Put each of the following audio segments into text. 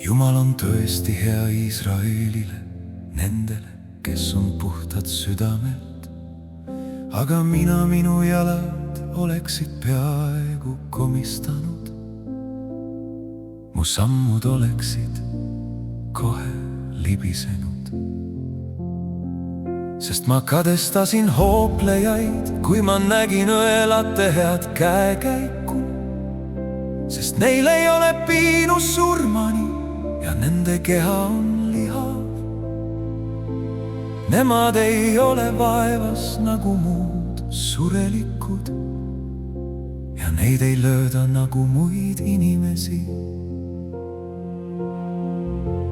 Jumal on tõesti hea Iisraelile, nendele, kes on puhtad südamelt. Aga minu jalad oleksid peaaegu komistanud. Mu sammud oleksid kohe libisenud. Sest ma kadestasin hooplejaid, kui ma nägin õelate head käekäiku. Sest neil ei ole piinu surmani ja nende keha on lihav. Nemad ei ole vaevas nagu muud surelikud ja neid ei lööda nagu muid inimesi.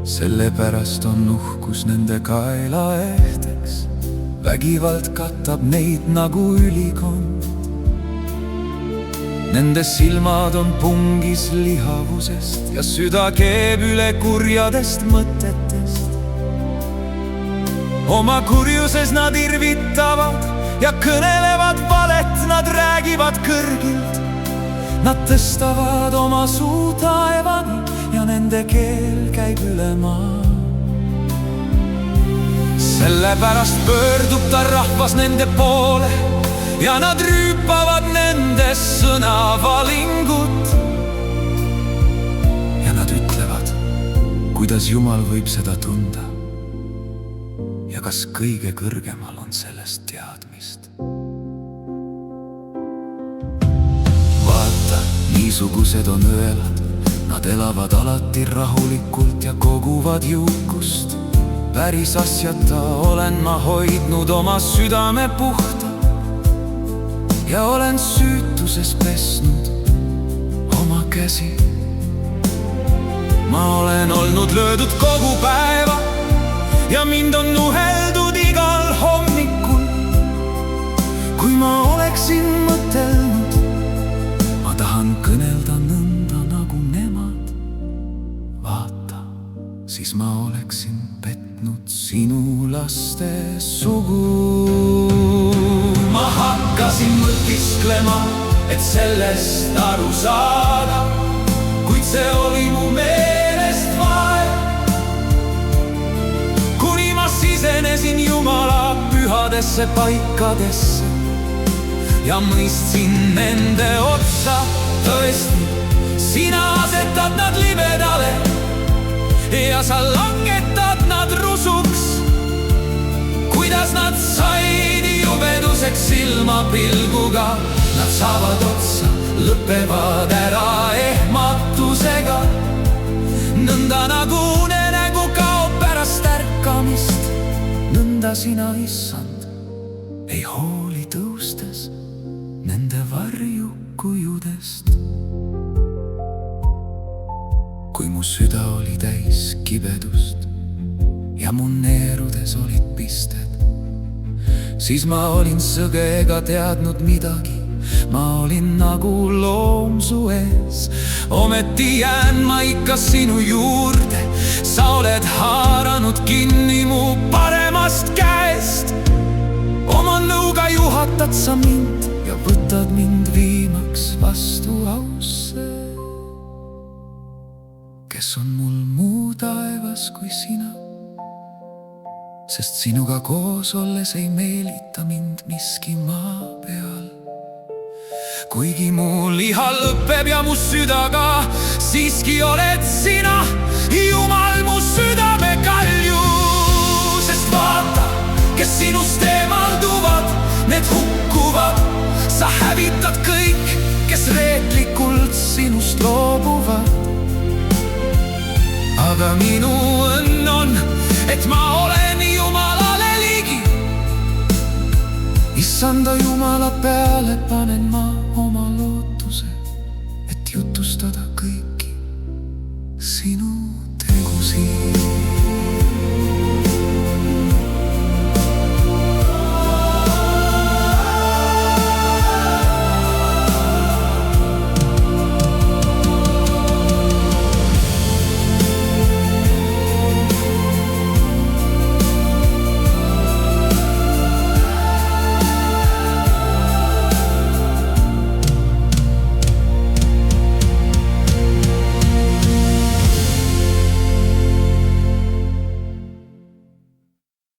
Sellepärast on uhkus nende kaelaehteks, vägivald katab neid nagu ülikond. Nende silmad on pungis lihavusest ja süda keeb üle kurjadest mõtetest. Oma kurjuses nad irvitavad ja kõnelevad valet, nad räägivad kõrgilt. Nad tõstavad oma suu taevani ja nende keel käib üle maa. Sellepärast pöördub ta rahvas nende poole ja nad rüüpavad nende sõnavalingut. Ja nad ütlevad, kuidas Jumal võib seda tunda ja kas kõige kõrgemal on sellest teadmist. Vaata, niisugused on õelad, nad elavad alati rahulikult ja koguvad jõukust. Päris asjata olen ma hoidnud oma südame puhta ja olen süütuses pesnud oma käsi. Ma olen olnud löödud kogu päeva ja mind on nuheldud igal hommikul. Kui ma oleksin mõtelnud, ma tahan kõnelda nõnda nagu nemad. Vaata, siis ma oleksin petnud sinu laste sugu. Ma hakkasin mõtisklema, et sellest aru saada, kuid see oli mu meelest vaev. Kuni ma sisenesin Jumala pühadesse paikadesse ja mõistsin nende otsa. Tõesti, sina asetad nad libedale ja sa langetad nad rusuks. Kuidas nad said jubeduseks silmapilguga, nad saavad otsa, lõpevad ära ehmatusega. Nõnda nagu unenägu kaob pärast ärkamist, nõnda sina, Issand, ei hooli tõustes nende varjukujudest. Kui mu süda oli täis kibedust ja mu neerudes olid pisted, siis ma olin sõge ega teadnud midagi. Ma olin nagu loom su ees, ometi jään ma ikka sinu juurde. Sa oled haaranud kinni mu paremast käest. Oma nõuga juhatad sa mind ja võtad mind viimaks vastu ausse. Kes on mul muu taevas kui sina? Sest sinuga koos olles ei meelita mind miski maa peal. Kuigi mu liha lõpeb ja mu südaga, siiski oled sina, Jumal, mu südame kalju. Sest vaata, kes sinust eemalduvad, need hukkuvad. Sa hävitad kõik, kes reetlikult sinust loobuvad. Aga minu õnn on, et ma olen Jumalale ligi. Issanda Jumala peale panen ma oma lootuse, et jutustada kõiki sinu.